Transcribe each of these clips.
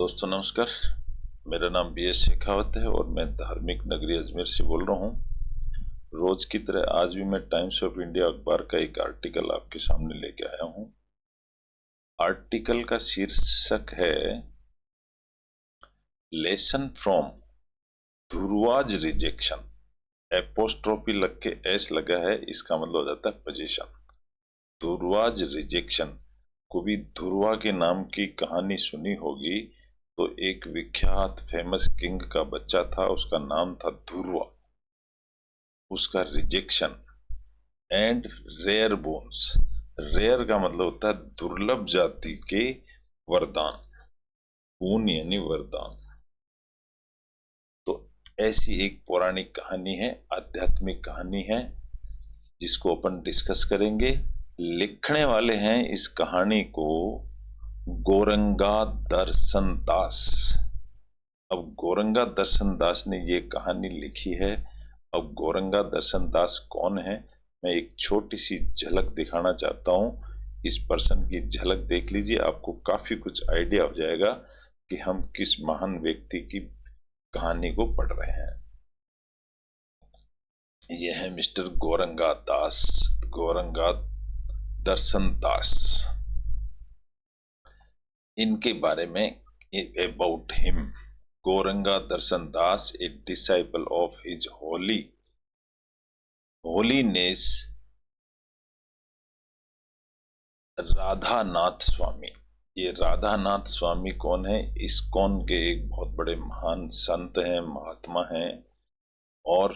दोस्तों नमस्कार। मेरा नाम बी एस शेखावत है और मैं धार्मिक नगरी अजमेर से बोल रहा हूँ। रोज की तरह आज भी मैं टाइम्स ऑफ इंडिया अखबार का एक आर्टिकल आपके सामने लेके आया हूँ। आर्टिकल का शीर्षक है लेसन फ्रॉम धुर्वाज रिजेक्शन। एपोस्ट्रोफी लग के एस लगा है, इसका मतलब हो जाता है पोजीशन। धुर्वाज रिजेक्शन को भी धुर्वा के नाम की कहानी सुनी होगी। तो एक विख्यात फेमस किंग का बच्चा था, उसका नाम था धुर्वा। उसका rejection and rare bones. Rare का मतलब होता है दुर्लभ जाति के वरदान। बोन यानी वरदान। तो ऐसी एक पौराणिक कहानी है, आध्यात्मिक कहानी है, जिसको अपन डिस्कस करेंगे। लिखने वाले हैं इस कहानी को गोरंगा दर्शन दास। अब गोरंगा दर्शन दास ने ये कहानी लिखी है। अब गोरंगा दर्शन दास कौन है, मैं एक छोटी सी झलक दिखाना चाहता हूं। इस पर्सन की झलक देख लीजिए, आपको काफी कुछ आइडिया हो जाएगा कि हम किस महान व्यक्ति की कहानी को पढ़ रहे हैं। यह है मिस्टर गोरंगा दास, गोरंगा दर्शन दास। इनके बारे में about him, Gauranga Darshan Das a disciple of his holiness Radhanath Swami. ये राधानाथ स्वामी कौन है? इस्कॉन के एक बहुत बड़े महान संत हैं, महात्मा हैं और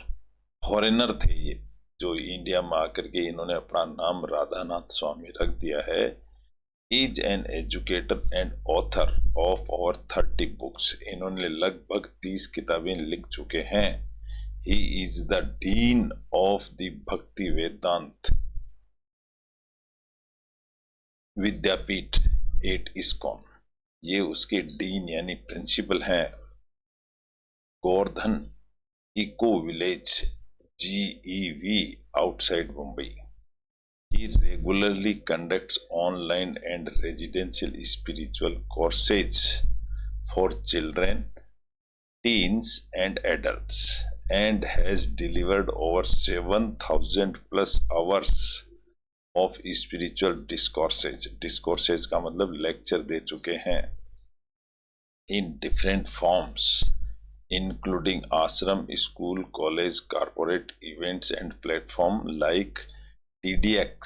फॉरेनर थे ये, जो इंडिया में आकर के इन्होंने अपना नाम राधानाथ स्वामी रख दिया है। Is an educator and author of over 30 books. इन्होंने लगभग 30 किताबें लिख चुके हैं। He is the dean of the भक्ति वेदांत विद्यापीठ एट इस्कॉन। ये उसके डीन यानी प्रिंसिपल हैं। Govardhan eco village GEV outside Mumbai. He regularly conducts online and residential spiritual courses for children, teens, and adults, and has delivered over 7,000 plus hours of spiritual discourses. Discourses का मतलब lecture दे चुके हैं in different forms, including ashram, school, college, corporate events, and platform like TEDx,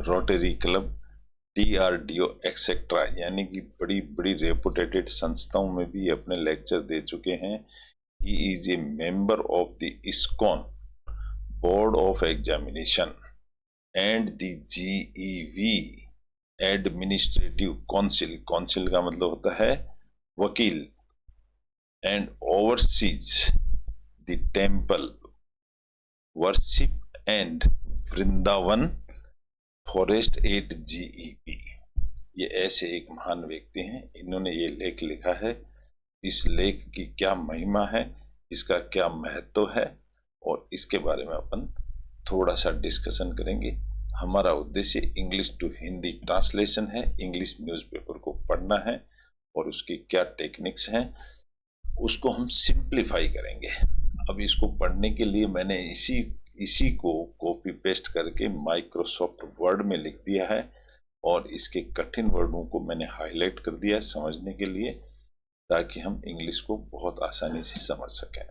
rotary club, DRDO etcetera. यानी कि बड़ी बड़ी reputed संस्थाओं में भी अपने लेक्चर दे चुके हैं। He is a member of the ISKCON board of examination and the GEV administrative council. Council का मतलब होता है वकील। And overseas the temple worship and Vrindavan forest eight GEP। ये ऐसे एक महान व्यक्ति हैं, इन्होंने ये लेख लिखा है। इस लेख की क्या महिमा है, इसका क्या महत्व है, और इसके बारे में अपन थोड़ा सा डिस्कशन करेंगे। हमारा उद्देश्य इंग्लिश टू हिंदी ट्रांसलेशन है। इंग्लिश न्यूज़पेपर को पढ़ना है और उसकी क्या टेक्निक्स हैं उसको हम सिंप्लीफाई करेंगे। अब इसको पढ़ने के लिए मैंने इसी को कॉपी पेस्ट करके माइक्रोसॉफ्ट वर्ड में लिख दिया है और इसके कठिन वर्डों को मैंने हाईलाइट कर दिया समझने के लिए, ताकि हम इंग्लिश को बहुत आसानी से समझ सकें।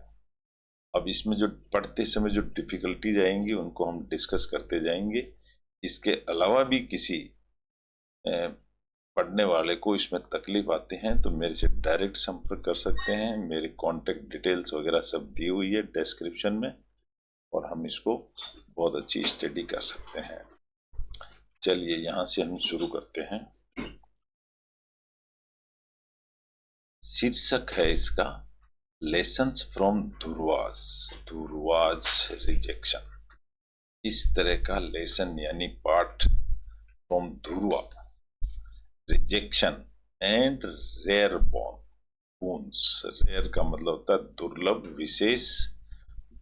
अब इसमें जो पढ़ते समय जो डिफिकल्टीज आएंगी उनको हम डिस्कस करते जाएंगे। इसके अलावा भी किसी पढ़ने वाले को इसमें तकलीफ आते हैं तो मेरे से डायरेक्ट संपर्क कर सकते हैं। मेरे कॉन्टेक्ट डिटेल्स वगैरह सब दी हुई है डिस्क्रिप्शन में, और हम इसको बहुत अच्छी स्टडी कर सकते हैं। चलिए यहाँ से हम शुरू करते हैं। शीर्षक है इसका लेसन्स फ्रॉम धुर्वाज रिजेक्शन। इस तरह का लेसन यानी पाठ from Dhruva rejection and rare bones. Rare का मतलब होता है दुर्लभ विशेष,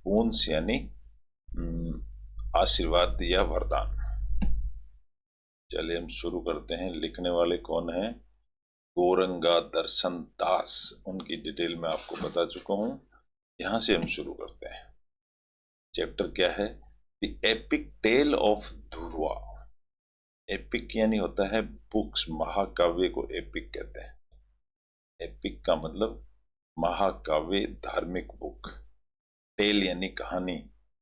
बोन्स यानी आशीर्वाद या वरदान। चलिए हम शुरू करते हैं। लिखने वाले कौन हैं? गौरंगा दर्शन दास। उनकी डिटेल में आपको बता चुका हूं। यहां से हम शुरू करते हैं। चैप्टर क्या है? The epic tale of Dhruva. Epic यानी होता है बुक्स, महाकाव्य को एपिक कहते हैं। एपिक का मतलब महाकाव्य, धार्मिक बुक। टेल यानी कहानी,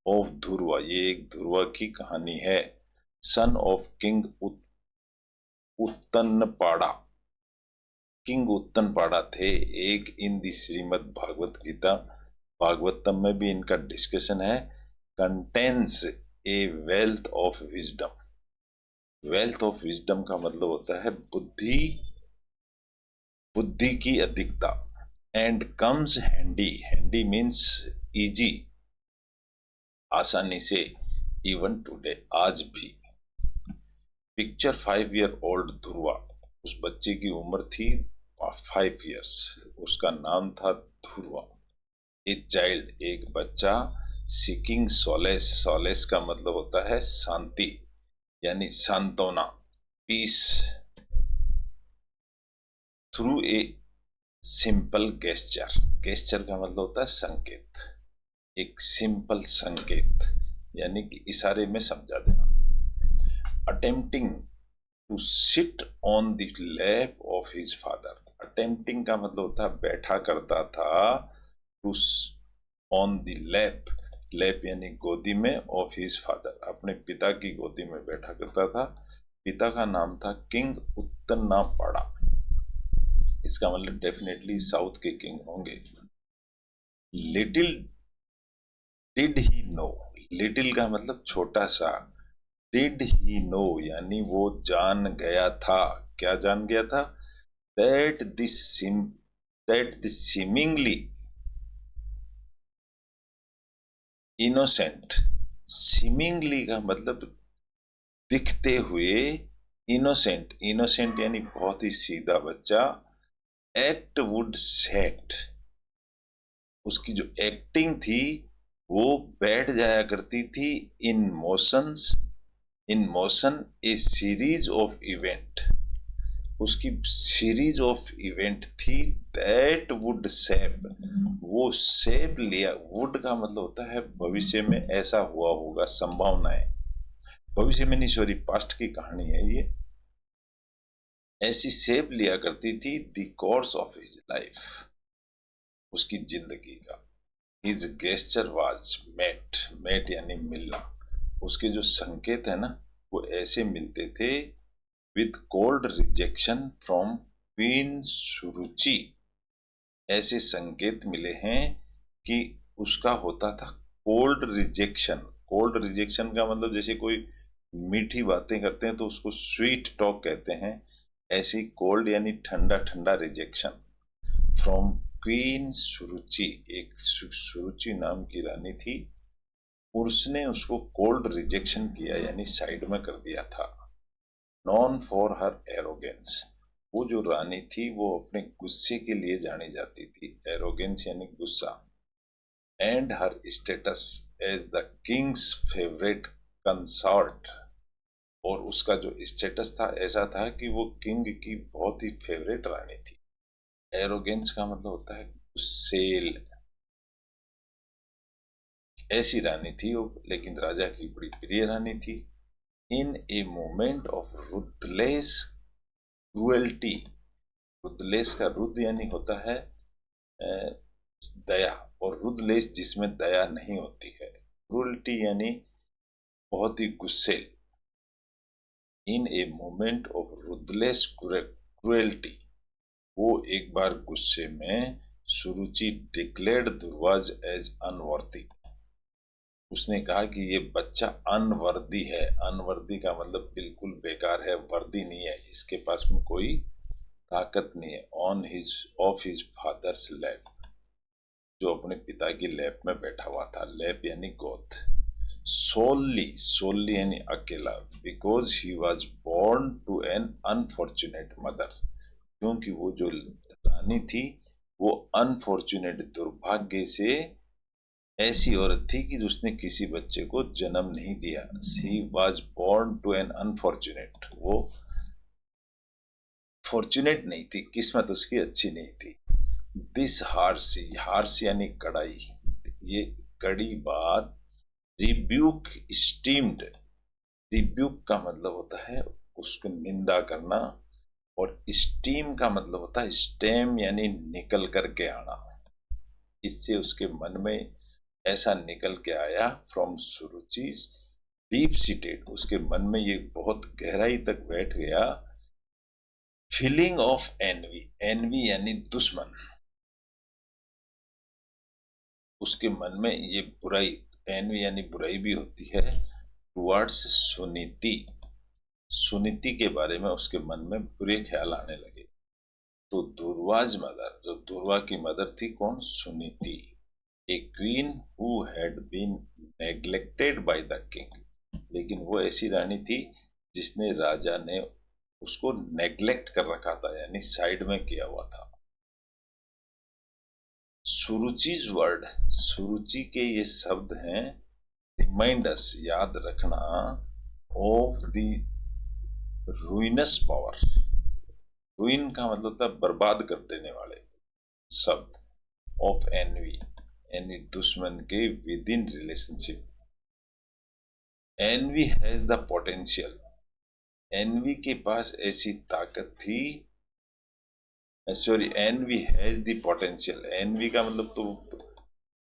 ऑफ ध्रुवा, ये एक ध्रुवा की कहानी है। Son of king Uttanapada. King Uttanapada थे एक। इन दी श्रीमद् भागवत गीता, भागवतम में भी इनका डिस्कशन है। Contains a wealth of wisdom. Wealth of wisdom का मतलब होता है बुद्धि, बुद्धि की अधिकता। And comes handy, handy means easy, आसानी से। इवन टुडे, आज भी। Picture 5 year old Dhruva. उस बच्चे की उम्र थी 5 ईयर्स। उसका नाम था ध्रुवा। ए चाइल्ड, एक बच्चा। सीकिंग सोलेस, सोलेस का मतलब होता है शांति यानी सांत्वना, peace. Through a simple gesture, gesture का मतलब होता है संकेत। एक सिंपल संकेत यानी कि इशारे में समझा देना। Attempting to sit on the lap of his father. Attempting का मतलब होता है बैठा करता था। To on the lap, lap यानी गोदी में, ऑफ हिज फादर, अपने पिता की गोदी में बैठा करता था। पिता का नाम था किंग उत्तनापाड़ा। इसका मतलब डेफिनेटली साउथ के किंग होंगे। Little did he know, little का मतलब छोटा सा। डिड ही नो यानी वो जान गया था। क्या जान गया था? That the seemingly innocent. Seemingly का मतलब दिखते हुए, इनोसेंट, इनोसेंट यानी बहुत ही सीधा बच्चा। एक्ट वुड सेट, उसकी जो एक्टिंग थी वो बैठ जाया करती थी। In motions, in motion a series of event, उसकी सीरीज ऑफ इवेंट थी। दैट वुड शेप, वो शेप लिया। वुड का मतलब होता है भविष्य में ऐसा हुआ होगा, संभावनाएं। भविष्य में नहीं, सॉरी, पास्ट की कहानी है ये। ऐसी शेप लिया करती थी the course of his life, उसकी जिंदगी का। His gesture was met, met यानी मिलना। उसके जो संकेत है ना, वो ऐसे मिलते थे। With cold rejection from queen Suruchi. ऐसे संकेत मिले हैं कि उसका होता था कोल्ड रिजेक्शन। कोल्ड रिजेक्शन का मतलब जैसे कोई मीठी बातें करते हैं तो उसको स्वीट टॉक कहते हैं। ऐसी कोल्ड यानी ठंडा ठंडा रिजेक्शन फ्रॉम क्वीन सुरुचि। एक सुरुचि नाम की रानी थी, उसने उसको कोल्ड रिजेक्शन किया यानी साइड में कर दिया था। नॉन फॉर हर एरोगेंस, वो जो रानी थी वो अपने गुस्से के लिए जानी जाती थी। एरोगेंस यानी गुस्सा। And her status as the king's favourite consort, और उसका जो स्टेटस था ऐसा था कि वो किंग की बहुत ही फेवरेट रानी थी। एरोगेंस का मतलब होता है गुस्सेल। ऐसी रानी थी वो, लेकिन राजा की बड़ी प्रिय रानी थी। In a moment of ruthless cruelty, ruthless का रुद्र यानी होता है दया, और रुथलेस जिसमें दया नहीं होती है। क्रुएल्टी यानी बहुत ही गुस्से। In a moment of ruthless cruelty, वो एक बार गुस्से में सुरुचि डिक्लेयर्ड दुर्वाज एज अनवर्दी। उसने कहा कि ये बच्चा अनवर्दी है। अनवर्दी का मतलब बिल्कुल बेकार है, वर्दी नहीं है, इसके पास में कोई ताकत नहीं है। On his, of his father's lap, जो अपने पिता की लैप में बैठा हुआ था। लैप यानी गोद। सोलली, सोलली यानी अकेला। Because he was born to an unfortunate mother, क्योंकि वो जो रानी थी वो अनफॉर्चुनेट, दुर्भाग्य से ऐसी औरत थी कि उसने किसी बच्चे को जन्म नहीं दिया। She was born to an unfortunate, वो फॉर्चुनेट नहीं थी, किस्मत उसकी अच्छी नहीं थी। दिस हार्सी, हार्स यानी कड़ाई, ये कड़ी बात। रिब्यूक स्टीम्ड, रिब्यूक का मतलब होता है उसको निंदा करना, और स्टीम का मतलब होता है स्टेम यानी निकल करके आना। इससे उसके मन में ऐसा निकल के आया, फ्रॉम सुरुचिज डीप सीटेड, उसके मन में ये बहुत गहराई तक बैठ गया। फीलिंग ऑफ एनवी, एनवी यानी दुश्मन, उसके मन में ये बुराई, एनवी यानी बुराई भी होती है, टुवर्ड्स सुनीति, सुनीति के बारे में उसके मन में बुरे ख्याल आने लगे। तो दुर्वाज मदर, जो दुर्वा की मदर थी कौन, Suniti, a queen who had been neglected by the king, लेकिन वो ऐसी रानी थी जिसने राजा ने उसको नेग्लेक्ट कर रखा था, यानी साइड में किया हुआ था। सुरुचिज वर्ड, सुरुचि के ये शब्द हैं, रिमाइंड अस, याद रखना, ऑफ द रुइनस पावर, रुइन का मतलब होता है बर्बाद कर देने वाले शब्द, ऑफ एनवी यानी दुश्मन के within relationship. Envy has the potential, envy के पास ऐसी ताकत थी, sorry, envy has the potential, envy का मतलब तो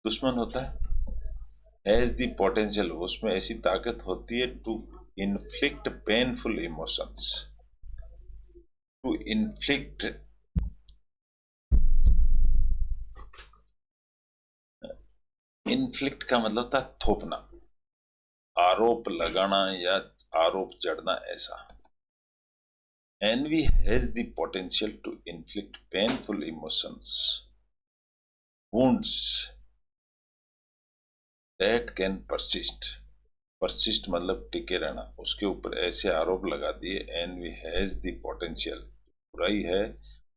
दुश्मन होता है, हैज द पोटेंशियल, उसमें ऐसी ताकत होती है, to inflict painful emotions, to inflict, inflict का मतलब था थोपना, आरोप लगाना या आरोप जड़ना, ऐसा। Envy has the potential to inflict painful emotions, wounds that can persist, persist मतलब टिके रहना, उसके ऊपर ऐसे आरोप लगा दिए। Envy has the potential, बुराई है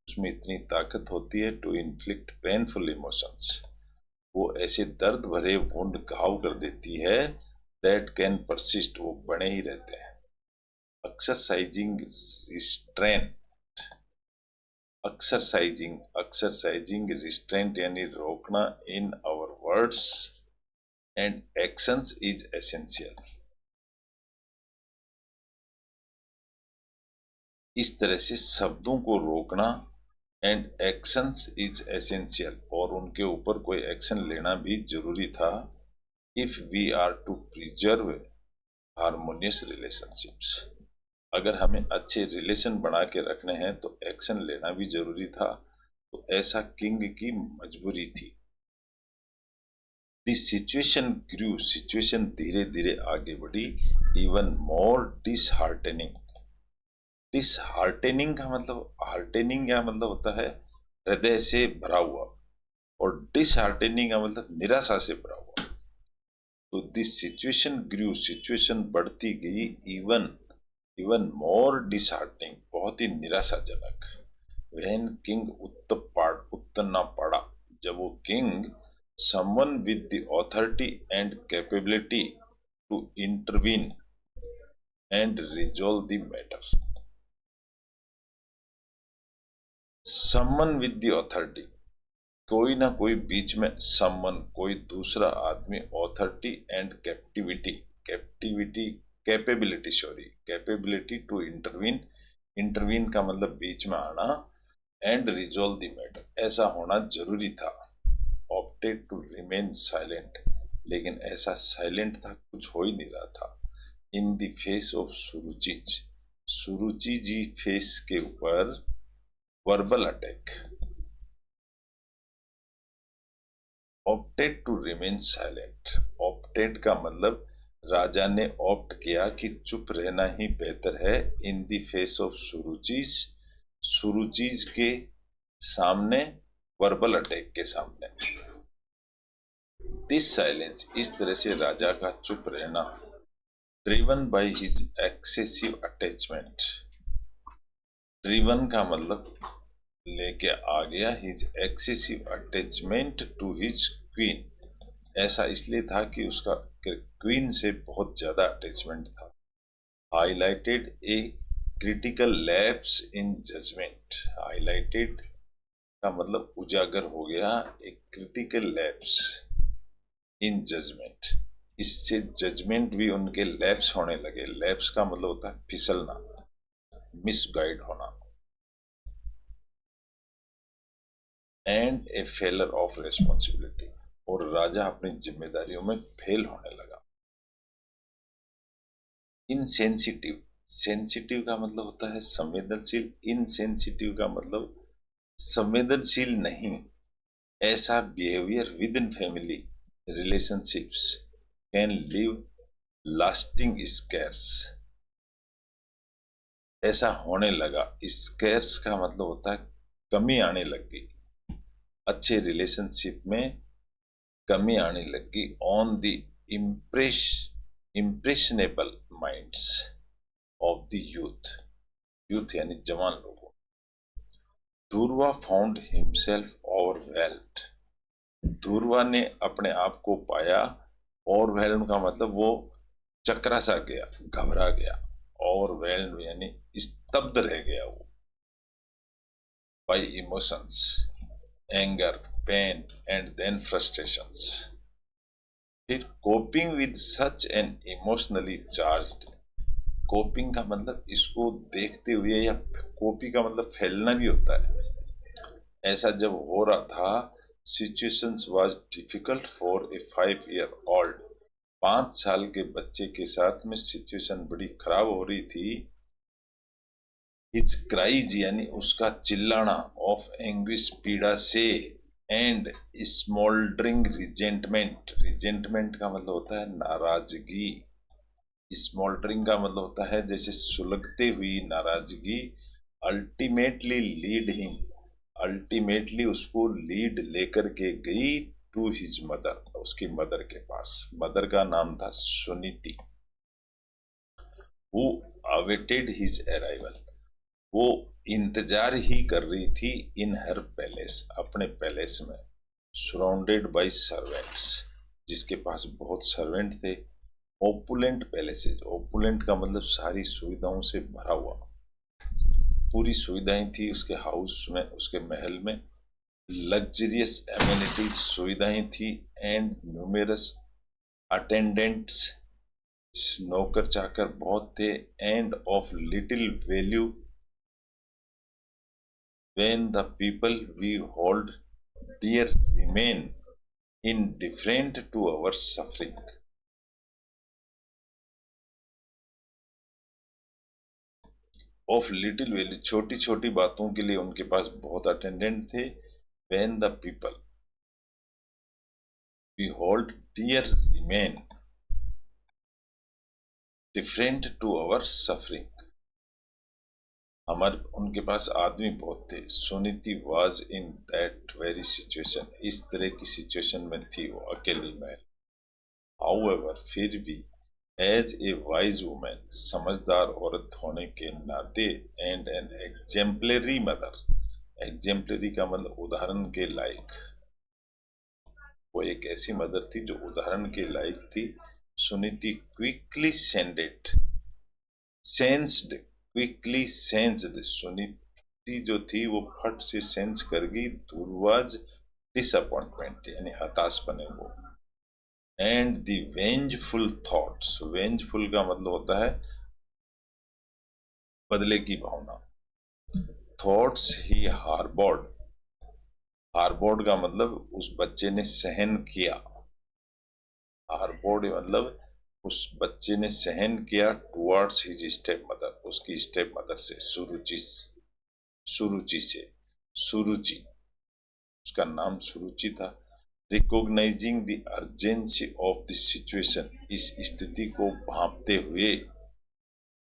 उसमें इतनी ताकत होती है, टू इन्फ्लिक्ट पेनफुल इमोशंस, वो ऐसे दर्द भरे वुंड घाव कर देती है, दैट कैन परसिस्ट, वो बने ही रहते हैं। Exercising restraint, exercising, exercising restraint यानी रोकना, in our words and actions is essential, इस तरह से शब्दों को रोकना, एंड एक्शंस इज एसेंशियल, और उनके ऊपर कोई एक्शन लेना भी जरूरी था, if we are to preserve harmonious relationships, अगर हमें अच्छे रिलेशन बना के रखने हैं तो एक्शन लेना भी जरूरी था, तो ऐसा किंग की मजबूरी थी। दिस सिचुएशन ग्रू, सिचुएशन धीरे धीरे आगे बढ़ी, इवन मोर डिसहार्टनिंग, डिसहार्टनिंग का मतलब, हार्टनिंग का मतलब होता है हृदय से भरा हुआ, और डिसहार्टनिंग का मतलब निराशा से भरा हुआ। तो दिस सिचुएशन ग्रू, सिचुएशन बढ़ती गई, इवन, इवन मोर डिसहार्टनिंग, बहुत ही निराशाजनक। व्हेन किंग उत्तना पड़ा, जब वो king, someone with the authority and capability to intervene and resolve the matter, someone with the authority, कोई ना कोई बीच में, समवन कोई दूसरा आदमी, authority and captivity, captivity capability, sorry capability to intervene, intervene का मतलब बीच में आना, एंड रिजॉल्व द मैटर, ऐसा होना जरूरी था। ऑप्टेड टू रिमेन साइलेंट, लेकिन ऐसा साइलेंट था, कुछ हो ही नहीं रहा था। In the face of Suruchi's, Suruchi ji face के ऊपर verbal attack, opted to remain silent, opted का मतलब राजा ने ऑप्ट किया कि चुप रहना ही बेहतर है, इन द फेस ऑफ सुरुचीज, सुरुचीज के सामने, वर्बल अटैक के सामने। दिस साइलेंस, इस तरह से राजा का चुप रहना, driven by his excessive attachment, driven का मतलब लेके आ गया, his excessive attachment to his queen, ऐसा इसलिए था कि उसका क्वीन से बहुत ज्यादा अटैचमेंट था। Highlighted a critical lapse in judgement. Highlighted का मतलब उजागर हो गया एक क्रिटिकल लैप्स इन जजमेंट। इससे जजमेंट भी उनके लैप्स होने लगे। लैप्स का मतलब होता है फिसलना, मिसगाइड होना। And A failure of responsibility, और राजा अपनी जिम्मेदारियों में फेल होने लगा। इनसेंसिटिव, सेंसिटिव का मतलब होता है संवेदनशील, इनसेंसिटिव का मतलब संवेदनशील नहीं। ऐसा behaviour with in family relationships can leave lasting scarce. ऐसा होने लगा। स्कैर्स का मतलब होता है कमी आने लग गई, अच्छे रिलेशनशिप में कमी आने लगी। On the impress impressionable minds of the youth, youth यानी जवान लोगों। Dhruva found himself overwhelmed. Dhruva ने अपने आप को पाया, ओवरवेल्म्ड का मतलब वो चकरा सा गया, घबरा गया। ओवरवेल्म्ड यानी स्तब्ध रह गया वो, by emotions, anger, pain and then frustrations. फिर coping with such an emotionally charged. Coping का मतलब इसको देखते हुए, या कॉपी का मतलब फैलना भी होता है। ऐसा जब हो रहा था, situations was difficult for a 5 year old। 5 साल के बच्चे के साथ में सिचुएशन बड़ी खराब हो रही थी। हिज क्राइज यानी उसका चिल्लाना, ऑफ एंग्विश पीड़ा से, एंड स्मोल्डरिंग रिजेंटमेंट। रिजेंटमेंट का मतलब होता है नाराजगी। स्मोल्डरिंग का मतलब होता है जैसे सुलगते हुई नाराजगी। अल्टीमेटली लीड हिम, अल्टीमेटली उसको लीड लेकर के गई टू हिज मदर, उसकी मदर के पास। मदर का नाम था Suniti. Who awaited his arrival, वो इंतजार ही कर रही थी इन हर पैलेस, अपने पैलेस में। सराउंडेड बाय सर्वेंट्स, जिसके पास बहुत सर्वेंट थे। ओपुलेंट पैलेसेज, ओपुलेंट का मतलब सारी सुविधाओं से भरा हुआ, पूरी सुविधाएं थी उसके हाउस में, उसके महल में। लग्जरियस एमिनिटीज, सुविधाएं थी। एंड न्यूमेरस अटेंडेंट्स, नौकर चाकर बहुत थे। End of little value when the people we hold dear remain indifferent to our suffering। Of little value, छोटी छोटी बातों के लिए उनके पास बहुत अटेंडेंट थे। when the people we hold dear remain different to our suffering। हमारे उनके पास आदमी बहुत थे। Suniti was in that very situation, इस तरह की सिचुएशन में थी वो अकेली महल। हाउएवर, फिर भी, एज ए वाइज वुमेन, समझदार औरत होने के नाते, and an exemplary mother, exemplary का मतलब उदाहरण के लायक, वो एक ऐसी मदर थी जो उदाहरण के लायक थी। Suniti quickly sensed, quickly sensed, Suniti जो थी वो फट से सेंस कर गई ध्रुवाज डिसअपॉइंटमेंट, यानी हताश बने वो। And the vengeful thoughts, vengeful का मतलब होता है बदले की भावना। थॉट्स ही हार्बोर्ड, हार्बोर्ड का मतलब उस बच्चे ने सहन किया। हार्बोर्ड मतलब उस बच्चे ने सहन किया टुवर्ड्स हिज स्टेप मदर, उसकी स्टेप मदर से, सुरुचि, सुरुचि से, सुरुचि, उसका नाम सुरुचि था। Recognising the urgency of the situation, इस स्थिति को भांपते हुए,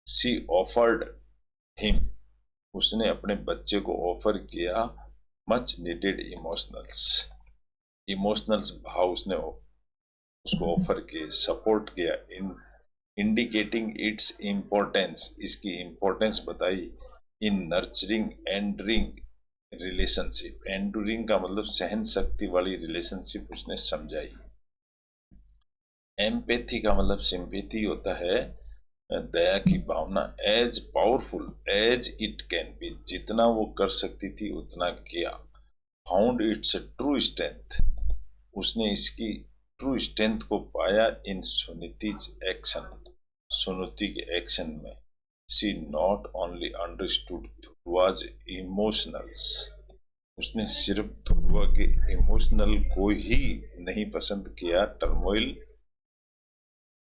सी ऑफर्ड हिम, उसने अपने बच्चे को ऑफर किया मच नीडेड इमोशनल्स, इमोशनल्स भाव उसने उसको ऑफर किए, सपोर्ट किया। इन इंडिकेटिंग इट्स इम्पोर्टेंस, इसकी इम्पोर्टेंस बताई। इन नर्चरिंग एंडरिंग रिलेशनशिप, एंडुरिंग का मतलब सहन शक्ति वाली रिलेशनशिप उसने समझाई। एम्पैथी का मतलब सिंपैथी होता है दया की भावना, as powerful as it can be, जितना वो कर सकती थी उतना किया। फाउंड इट्स ट्रू स्ट्रेंथ, उसने इसकी ट्रू स्ट्रेंथ को पाया इन सुनीतिज एक्शन, सुनीति के एक्शन में। She not only understood Dhruva's emotionals, उसने सिर्फ ध्रुवा के इमोशनल को ही नहीं पसंद किया, turmoil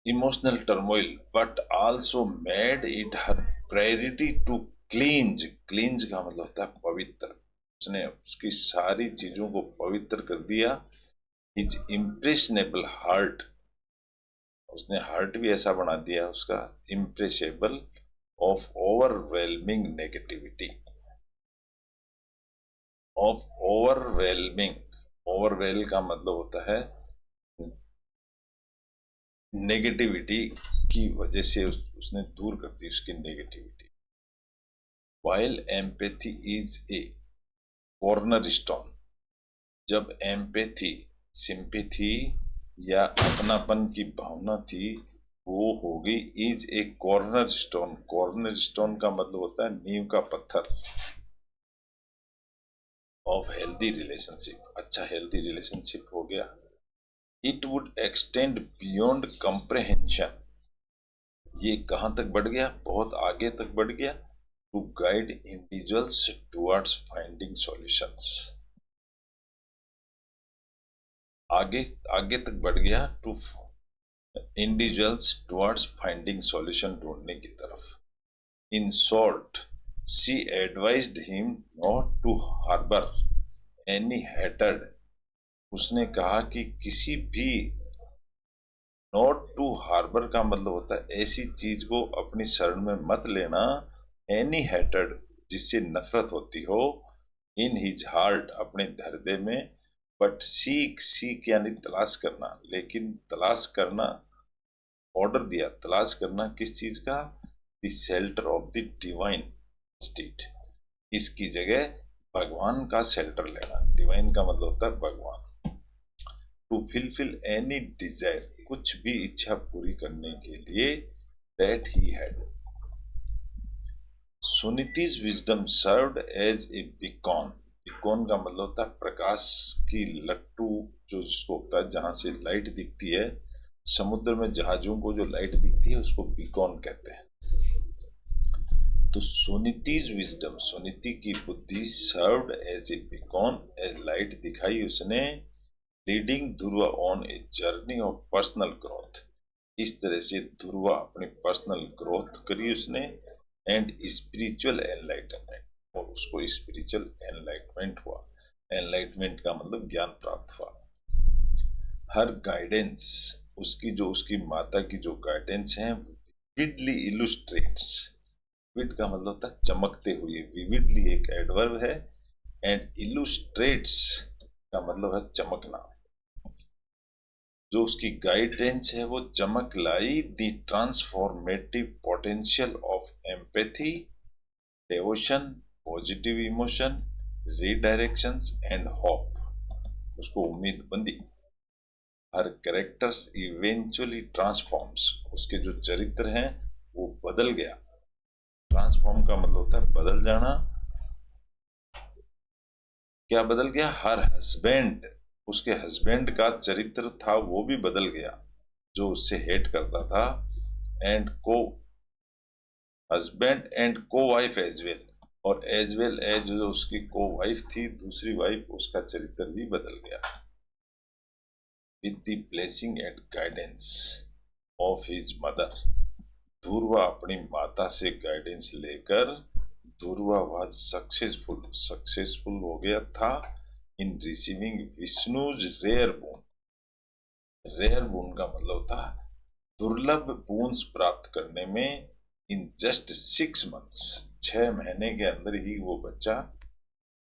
emotional turmoil, but also made it her priority to cleanse, cleanse का मतलब होता है पवित्र, उसने उसकी सारी चीजों को पवित्र कर दिया। हिज इम्प्रेशनेबल हार्ट, उसने हार्ट भी ऐसा बना दिया उसका impressible, of overwhelming negativity, of overwhelming, overwhelm का मतलब होता है नेगेटिविटी की वजह से उसने दूर कर दी उसकी negativity. While empathy is a corner stone, जब एम्पैथी सिंपैथी या अपनापन की भावना थी वो होगी is a corner stone, corner stone का मतलब होता है नींव का पत्थर, ऑफ हेल्दी रिलेशनशिप, अच्छा हेल्दी रिलेशनशिप हो गया। It would extend beyond comprehension, ये कहां तक बढ़ गया, बहुत आगे तक बढ़ गया। To guide individuals towards finding solutions, आगे आगे तक बढ़ गया, to individuals towards finding solution, ढूंढने की तरफ। In short she advised him not to harbour any hated, उसने कहा कि किसी भी, नॉट टू हार्बर का मतलब होता है ऐसी चीज को अपनी शरण में मत लेना, एनी हेटेड जिससे नफरत होती हो, इन हिज हार्ट अपने हृदय में, बट सीक, सीक यानी तलाश करना, लेकिन तलाश करना, ऑर्डर दिया तलाश करना किस चीज का, the shelter of the divine state, इसकी जगह भगवान का शेल्टर लेना, डिवाइन का मतलब होता है भगवान। टू फिलफिल एनी डिजायर, कुछ भी इच्छा पूरी करने के लिए, that he had. Suniti's wisdom served as a beacon, beacon का मतलब होता है प्रकाश की लट्टू, जो जिसको होता है जहां से लाइट दिखती है, समुद्र में जहाजों को जो लाइट दिखती है उसको बीकॉन कहते हैं। तो सुनीतिज विजडम, सुनीति की बुद्धि, served as a beacon, as light दिखाई उसने, leading Dhruva on a journey of personal growth, इस तरह से ध्रुवा अपनी पर्सनल ग्रोथ करी उसने, एंड स्पिरिचुअल एनलाइटमेंट, और उसको स्पिरिचुअल एनलाइटमेंट हुआ, एनलाइटमेंट का मतलब ज्ञान प्राप्त हुआ। हर गाइडेंस, उसकी जो उसकी माता की जो गाइडेंस है, विविडली इलुस्ट्रेट्स, विविड का मतलब होता है चमकते हुए, विविडली एक एडवर्ब है, एंड इलुस्ट्रेट्स का मतलब है चमकना, जो उसकी गाइडेंस है वो चमक लाई the transformative potential of empathy, devotion, positive emotion, redirections and hope, उसको उम्मीद बंदी। हर कैरेक्टर्स इवेंचुअली ट्रांसफॉर्म्स, उसके जो चरित्र हैं वो बदल गया, ट्रांसफॉर्म का मतलब होता है बदल जाना, क्या बदल गया, हर हस्बैंड, उसके हस्बैंड का चरित्र था वो भी बदल गया, जो उससे हेट करता था, एंड को हस्बैंड एंड को वाइफ एज वेल, और एज वेल एज जो उसकी को वाइफ थी, दूसरी वाइफ, उसका चरित्र भी बदल गया। With the blessing and guidance of his mother, Dhruva अपनी माता से गाइडेंस लेकर, ध्रुवा वॉज सक्सेसफुल, सक्सेसफुल हो गया था in receiving Vishnu's rare boon, rare boon का मतलब होता है दुर्लभ बोन्स प्राप्त करने में, इन जस्ट 6 months, 6 महीने के अंदर ही वो बच्चा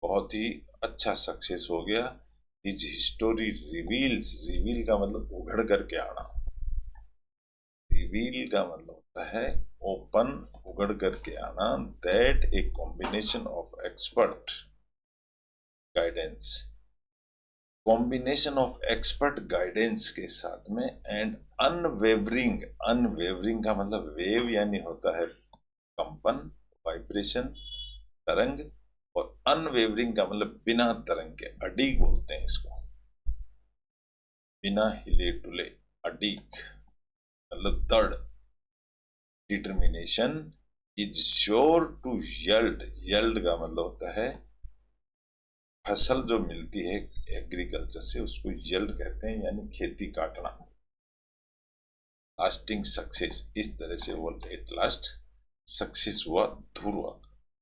बहुत ही अच्छा सक्सेस हो गया। हिज हिस्टोरी रिवील्स, रिवील का मतलब उघड़ करके आना, रिवील का मतलब होता है ओपन, उगड़ करके आना, that a combination of expert guidance combination of expert guidance के साथ में एंड अनवेवरिंग, अनवेवरिंग का मतलब वेव यानी होता है कंपन, वाइब्रेशन, तरंग, और अनवेवरिंग का मतलब बिना तरंग के, अडीग बोलते हैं इसको, बिना हिले डुले, अडीग मतलब दृढ़। Determination is sure to yield, yield का मतलब होता है फसल जो मिलती है एग्रीकल्चर से उसको यल्ड कहते हैं, यानी खेती काटना। लास्टिंग सक्सेस, इस तरह से वो एट लास्ट सक्सेस हुआ ध्रुव।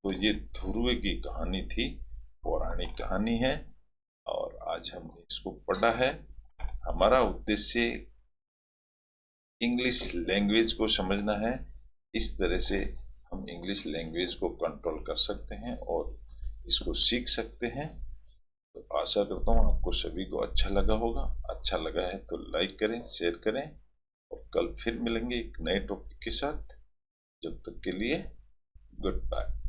तो ये ध्रुव की कहानी थी, पौराणिक कहानी है, और आज हमने इसको पढ़ा है। हमारा उद्देश्य इंग्लिश लैंग्वेज को समझना है। इस तरह से हम इंग्लिश लैंग्वेज को कंट्रोल कर सकते हैं और इसको सीख सकते हैं। तो आशा करता हूँ आपको सभी को अच्छा लगा होगा। अच्छा लगा है तो लाइक करें, शेयर करें, और कल फिर मिलेंगे एक नए टॉपिक के साथ। जब तक के लिए गुड बाय।